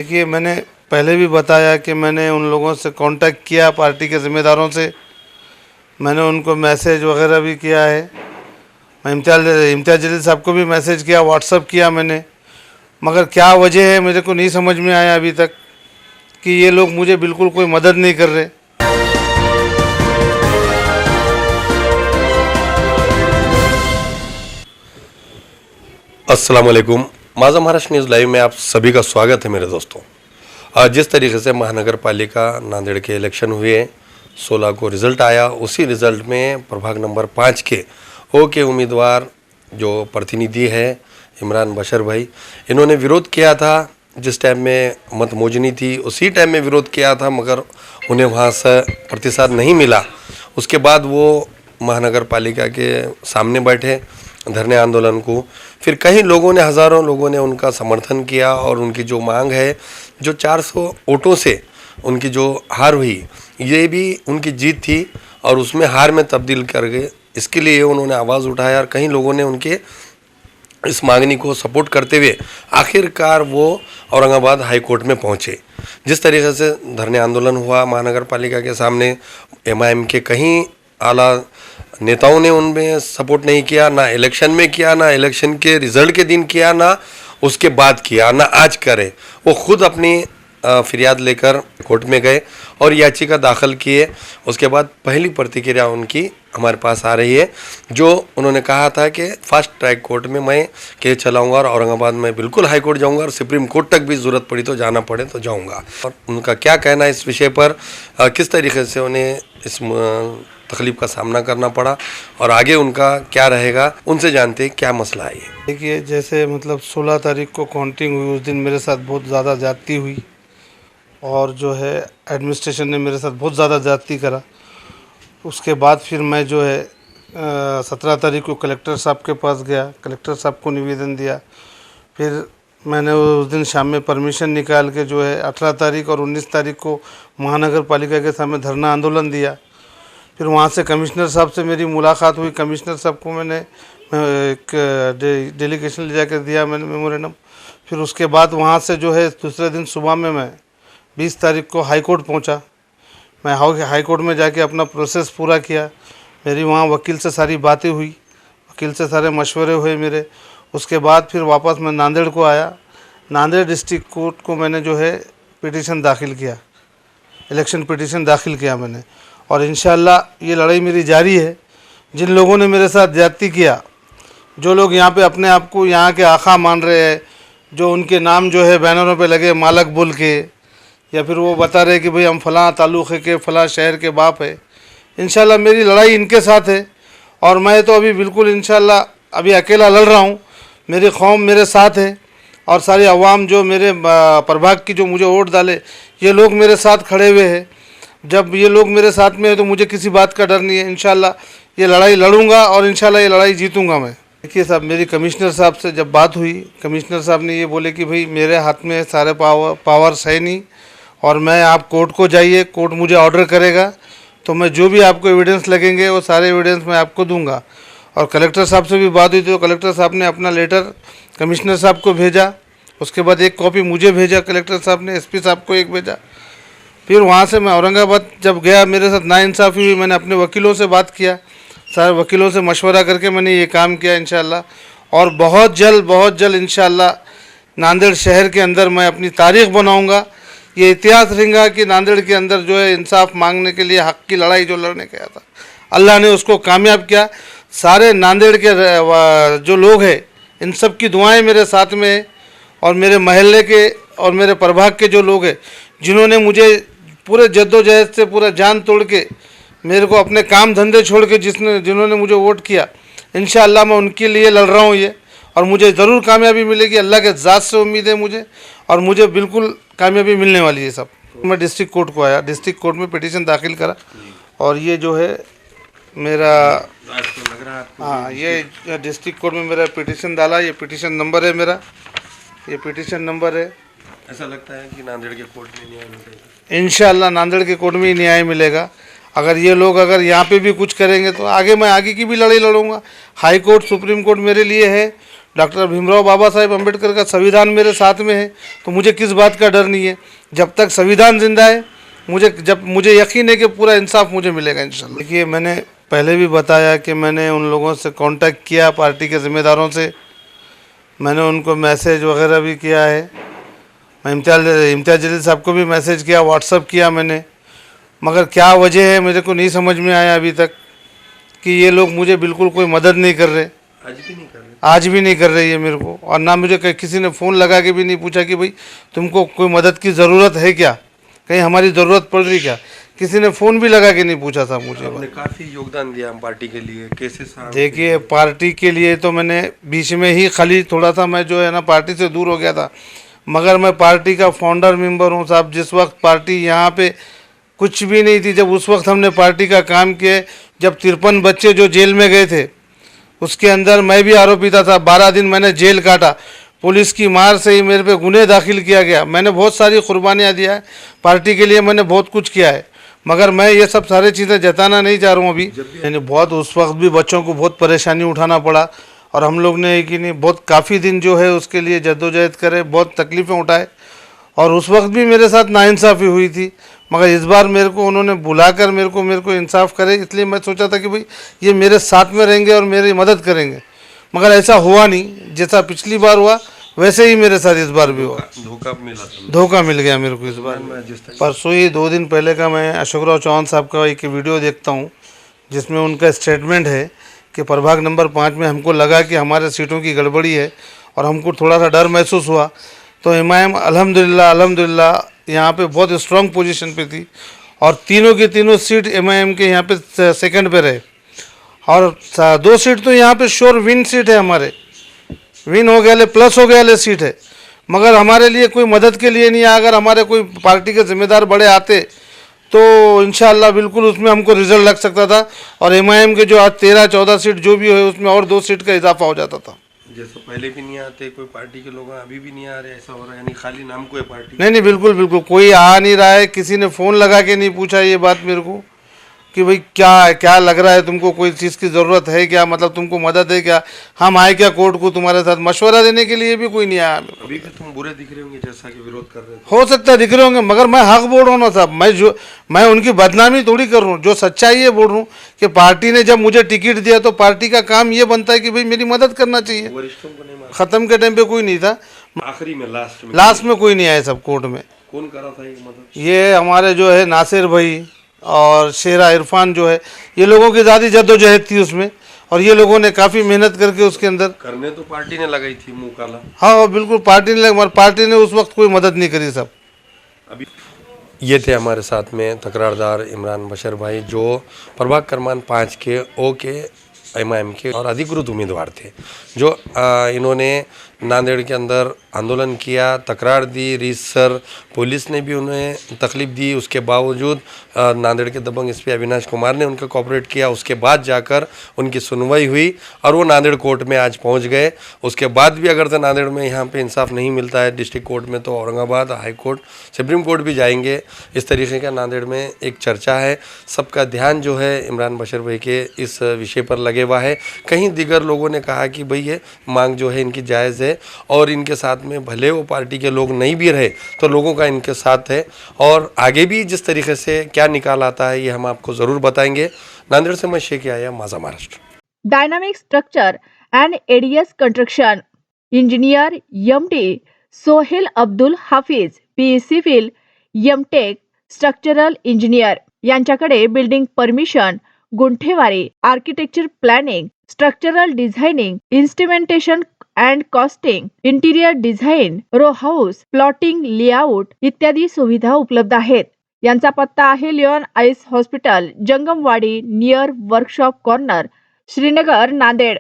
देखिए, मैंने पहले भी बताया कि मैंने उन लोगों से कांटेक्ट किया, पार्टी के ज़िम्मेदारों से। मैंने उनको मैसेज वगैरह भी किया है। मैं इम्तियाज़ जलील साहब को भी मैसेज किया, व्हाट्सअप किया मैंने, मगर क्या वजह है मेरे को नहीं समझ में आया अभी तक कि ये लोग मुझे बिल्कुल कोई मदद नहीं कर रहे। अस्सलाम वालेकुम। माझा महाराष्ट्र न्यूज़ लाइव में आप सभी का स्वागत है मेरे दोस्तों। आज जिस तरीके से महानगर पालिका नांदेड़ के इलेक्शन हुए, 16 को रिज़ल्ट आया, उसी रिज़ल्ट में प्रभाग नंबर 5 के ओ के उम्मीदवार जो प्रतिनिधि है इमरान बशर भाई, इन्होंने विरोध किया था। जिस टाइम में मत मोजनी थी उसी टाइम में विरोध किया था, मगर उन्हें वहाँ से प्रतिशत नहीं मिला। उसके बाद वो महानगर पालिका के सामने बैठे धरने आंदोलन को। फिर कई लोगों ने, हज़ारों लोगों ने उनका समर्थन किया और उनकी जो मांग है, जो 400 वोटों से उनकी जो हार हुई, ये भी उनकी जीत थी और उसमें हार में तब्दील कर गए। इसके लिए उन्होंने आवाज़ उठाया और कई लोगों ने उनके इस मांगनी को सपोर्ट करते हुए आखिरकार वो औरंगाबाद हाई कोर्ट में पहुँचे। जिस तरीके से धरने आंदोलन हुआ महानगर पालिका के सामने, MIM के कहीं आला नेताओं ने उनमें सपोर्ट नहीं किया, ना इलेक्शन में किया, ना इलेक्शन के रिज़ल्ट के दिन किया, ना उसके बाद किया, ना आज करे। वो खुद अपनी फरियाद लेकर कोर्ट में गए और याचिका दाखिल किए। उसके बाद पहली प्रतिक्रिया उनकी हमारे पास आ रही है, जो उन्होंने कहा था कि फास्ट ट्रैक कोर्ट में मैं केस चलाऊंगा और औरंगाबाद में बिल्कुल हाई कोर्ट जाऊंगा और सुप्रीम कोर्ट तक भी ज़रूरत पड़ी तो जाना पड़े तो जाऊंगा। और उनका क्या कहना है इस विषय पर, किस तरीके से उन्हें इस तकलीफ का सामना करना पड़ा और आगे उनका क्या रहेगा, उनसे जानते हैं क्या मसला है। देखिए, जैसे मतलब 16 तारीख को काउंटिंग हुई, उस दिन मेरे साथ बहुत ज़्यादा ज़्यादती हुई और जो है एडमिनिस्ट्रेशन ने मेरे साथ बहुत ज़्यादा ज़्यादती करा। उसके बाद फिर मैं जो है 17 तारीख को कलेक्टर साहब के पास गया, कलेक्टर साहब को निवेदन दिया। फिर मैंने उस दिन शाम में परमिशन निकाल के जो है 18 तारीख और 19 तारीख को महानगर पालिका के सामने धरना आंदोलन दिया। फिर वहाँ से कमिश्नर साहब से मेरी मुलाकात हुई। कमिश्नर साहब को मैंने एक डेलीगेशन ले जाकर दिया मैंने मेमोरेंडम। फिर उसके बाद वहाँ से जो है दूसरे दिन सुबह में मैं 20 तारीख को हाई कोर्ट पहुँचा। मैं हाई कोर्ट में जाके अपना प्रोसेस पूरा किया। मेरी वहाँ वकील से सारी बातें हुई, वकील से सारे मशवरे हुए मेरे। उसके बाद फिर वापस मैं नांदेड़ को आया। नांदेड़ डिस्ट्रिक्ट कोर्ट को मैंने जो है पिटीशन दाखिल किया, इलेक्शन पिटीशन दाखिल किया मैंने। और इंशाअल्लाह ये लड़ाई मेरी जारी है। जिन लोगों ने मेरे साथ ज़्यादती किया, जो लोग यहाँ पे अपने आप को यहाँ के आका मान रहे हैं, जो उनके नाम जो है बैनरों पे लगे मालक बोल के, या फिर वो बता रहे कि भाई हम फ़लाँ ताल्लुक़े के फ़लाँ शहर के बाप है, इंशाल्लाह मेरी लड़ाई इनके साथ है। और मैं तो अभी बिल्कुल इंशाल्लाह अभी अकेला लड़ रहा हूँ। मेरी कौम मेरे साथ है और सारी अवाम जो मेरे प्रभाग की जो मुझे वोट डाले, ये लोग मेरे साथ खड़े हुए हैं। जब ये लोग मेरे साथ में है तो मुझे किसी बात का डर नहीं है। इंशाल्लाह ये लड़ाई लड़ूंगा और इंशाल्लाह ये लड़ाई जीतूंगा मैं। देखिए साहब, मेरी कमिश्नर साहब से जब बात हुई, कमिश्नर साहब ने ये बोले कि भाई मेरे हाथ में सारे पावर्स है नहीं और मैं, आप कोर्ट को जाइए, कोर्ट मुझे ऑर्डर करेगा तो मैं जो भी आपको एविडेंस लगेंगे वो सारे एविडेंस मैं आपको दूंगा। और कलेक्टर साहब से भी बात हुई तो कलेक्टर साहब ने अपना लेटर कमिश्नर साहब को भेजा। उसके बाद एक कॉपी मुझे भेजा कलेक्टर साहब ने, SP साहब को एक भेजा। फिर वहाँ से मैं औरंगाबाद जब गया, मेरे साथ नाइंसाफ़ी हुई। मैंने अपने वकीलों से बात किया, सारे वकीलों से मशवरा करके मैंने ये काम किया इंशाल्लाह। और बहुत जल्द इंशाल्लाह नांदेड़ शहर के अंदर मैं अपनी तारीख़ बनाऊंगा। ये इतिहास रहेगा कि नांदेड़ के अंदर जो है इंसाफ मांगने के लिए, हक़ की लड़ाई जो लड़ने गया था, अल्लाह ने उसको कामयाब किया। सारे नांदेड़ के जो लोग हैं, इन सब की दुआएँ मेरे साथ में है। और मेरे महल्ले के और मेरे प्रभाग के जो लोग हैं, जिन्होंने मुझे पूरे जद्दोजहद से पूरा जान तोड़ के मेरे को अपने काम धंधे छोड़ के जिन्होंने मुझे वोट किया, इंशाअल्लाह मैं उनके लिए लड़ रहा हूँ ये। और मुझे ज़रूर कामयाबी मिलेगी, अल्लाह के ज़ात से उम्मीद है मुझे, और मुझे बिल्कुल कामयाबी मिलने वाली है सब। मैं डिस्ट्रिक्ट कोर्ट को आया, डिस्ट्रिक्ट कोर्ट में पिटीशन दाखिल करा और ये जो है मेरा, हाँ, ये डिस्ट्रिक्ट कोर्ट में मेरा पिटीशन डाला। ये पिटीशन नंबर है मेरा, ये पिटीशन नंबर है। ऐसा लगता है कि नांदेड़ के कोर्ट में न्याय मिलेगा। इंशाअल्लाह नांदेड़ के कोर्ट में ही न्याय मिलेगा। अगर ये लोग अगर यहाँ पे भी कुछ करेंगे तो आगे मैं आगे की भी लड़ाई लड़ूंगा। हाई कोर्ट, सुप्रीम कोर्ट मेरे लिए है, डॉक्टर भीमराव बाबा साहेब अम्बेडकर का संविधान मेरे साथ में है, तो मुझे किस बात का डर नहीं है। जब तक संविधान जिंदा है, मुझे यकीन है कि पूरा इंसाफ मुझे मिलेगा इंशाल्लाह। देखिए, मैंने पहले भी बताया कि मैंने उन लोगों से कांटेक्ट किया, पार्टी के ज़िम्मेदारों से मैंने उनको मैसेज वगैरह भी किया है। मैं इम्तियाज़ जलील साहब को भी मैसेज किया, व्हाट्सअप किया मैंने, मगर क्या वजह है मेरे को नहीं समझ में आया अभी तक कि ये लोग मुझे बिल्कुल कोई मदद नहीं कर रहे। आज भी नहीं कर रही है मेरे को, और ना मुझे किसी ने फ़ोन लगा के भी नहीं पूछा कि भाई तुमको कोई मदद की ज़रूरत है क्या, कहीं हमारी ज़रूरत पड़ रही क्या। किसी ने फ़ोन भी लगा के नहीं पूछा था मुझे। आपने काफ़ी योगदान दिया हम पार्टी के लिए, कैसे साहब? देखिए, पार्टी के लिए तो मैंने बीच में ही खाली थोड़ा सा मैं जो है ना पार्टी से दूर हो गया था, मगर मैं पार्टी का फाउंडर मेंबर हूँ साहब। जिस वक्त पार्टी यहाँ पे कुछ भी नहीं थी, जब उस वक्त हमने पार्टी का काम किया, जब 53 बच्चे जो जेल में गए थे उसके अंदर मैं भी आरोपी था। 12 दिन मैंने जेल काटा, पुलिस की मार से ही मेरे पे गुन्हे दाखिल किया गया। मैंने बहुत सारी कुर्बानियाँ दिया है पार्टी के लिए, मैंने बहुत कुछ किया है, मगर मैं ये सब सारी चीज़ें जताना नहीं चाह रहा हूँ अभी। यानी बहुत उस वक्त भी बच्चों को बहुत परेशानी उठाना पड़ा, और हम लोग ने कि नहीं बहुत काफ़ी दिन जो है उसके लिए जद्दोजहद करे, बहुत तकलीफ़ें उठाए, और उस वक्त भी मेरे साथ नाइंसाफ़ी हुई थी। मगर इस बार मेरे को उन्होंने बुलाकर मेरे को इंसाफ करे, इसलिए मैं सोचा था कि भाई ये मेरे साथ में रहेंगे और मेरी मदद करेंगे, मगर ऐसा हुआ नहीं। जैसा पिछली बार हुआ वैसे ही मेरे साथ इस बार भी हुआ। धोखा मिल गया मेरे को इस बार। परसों ही 2 दिन पहले का मैं अशोकराव चौहान साहब का एक वीडियो देखता हूँ, जिसमें उनका स्टेटमेंट है कि प्रभाग नंबर 5 में हमको लगा कि हमारे सीटों की गड़बड़ी है और हमको थोड़ा सा डर महसूस हुआ। तो एमआईएम अल्हम्दुलिल्लाह यहाँ पे बहुत स्ट्रॉन्ग पोजीशन पे थी, और तीनों की तीनों सीट एमआईएम के यहाँ पे सेकंड पे रहे, और 2 सीट तो यहाँ पे श्योर विन सीट है, हमारे विन हो गया, प्लस हो गया सीट है। मगर हमारे लिए कोई मदद के लिए नहीं है। अगर हमारे कोई पार्टी के जिम्मेदार बड़े आते तो इंशाअल्लाह बिल्कुल उसमें हमको रिजल्ट लग सकता था, और एमआईएम के जो आज 13-14 सीट जो भी है उसमें और 2 सीट का इजाफा हो जाता था। जैसे पहले भी नहीं आते कोई पार्टी के लोग, अभी भी नहीं आ रहे, ऐसा हो रहा है? यानी खाली नाम को है पार्टी? नहीं, बिल्कुल कोई आ नहीं रहा है। किसी ने फ़ोन लगा के नहीं पूछा ये बात मेरे को कि भाई क्या लग रहा है तुमको, कोई चीज़ की ज़रूरत है क्या, मतलब तुमको मदद है क्या, हम आए क्या कोर्ट को तुम्हारे साथ मशवरा देने के लिए भी कोई नहीं आया। अभी भी तुम बुरे दिख रहे होंगे जैसा कि विरोध कर रहे थे। हो सकता है दिख रहे होंगे, मगर मैं हक बोल रहा हूँ ना साहब। मैं उनकी बदनामी थोड़ी कर रहा हूँ, जो सच्चाई है बोल रहा हूँ कि पार्टी ने जब मुझे टिकट दिया तो पार्टी का काम ये बनता है कि भाई मेरी मदद करना चाहिए। ख़त्म के टाइम पे कोई नहीं था, आखिरी में लास्ट में कोई नहीं आया सब कोर्ट में। कौन करा था ये मदद? ये हमारे जो है नासिर भाई और शेरा इरफान जो है, ये लोगों की ज़्यादा जद्दोजहद थी उसमें, और ये लोगों ने काफ़ी मेहनत करके उसके अंदर करने तो पार्टी ने लगाई थी मुँह काला। हाँ बिल्कुल, पार्टी ने मगर पार्टी ने उस वक्त कोई मदद नहीं करी सब। अभी ये थे हमारे साथ में तकरारदार इमरान बशर भाई, जो प्रभाग क्रमांक 5 के ओ के एमआईएम के और अधिकृत उम्मीदवार थे, जो इन्होंने नांदेड़ के अंदर आंदोलन किया, तकरार दी, रीतसर पुलिस ने भी उन्हें तकलीफ दी। उसके बावजूद नांदेड़ के दबंग एसपी अविनाश कुमार ने उनका कोऑपरेट किया। उसके बाद जाकर उनकी सुनवाई हुई और वो नांदेड़ कोर्ट में आज पहुंच गए। उसके बाद भी अगर तो नांदेड़ में यहाँ पे इंसाफ नहीं मिलता है डिस्ट्रिक्ट कोर्ट में, तो Aurangabad high court, supreme court भी जाएंगे। इस तरीके का नांदेड़ में एक चर्चा है। सबका ध्यान जो है इमरान बशर भाई के इस विषय पर लगे हुआ है। कहीं दिगर लोगों ने कहा कि भाई ये मांग जो है इनकी जायज़ है, और इनके साथ में भले वो पार्टी के लोग नहीं भी रहे तो लोगों का इनके साथ है, और आगे भी जिस तरीके से क्या निकाल आता है ये हम आपको ज़रूर बताएंगे। नांदेड़ से मैं शेख आया, माझा Maharashtra. Dynamic structure and ADS construction engineer MD Sohel Abdul Hafiz, P civil, MTech structural engineer यांच्याकडे बिल्डिंग परमिशन, गुंठेवारी, architecture planning, structural designing, instrumentation and costing, interior design, row house, plotting, layout इत्यादी सुविधा उपलब्ध आहेत। यांचा पत्ता आहे Lion Eyes hospital, Jangamwadi, near workshop corner, Shrinagar, Nanded.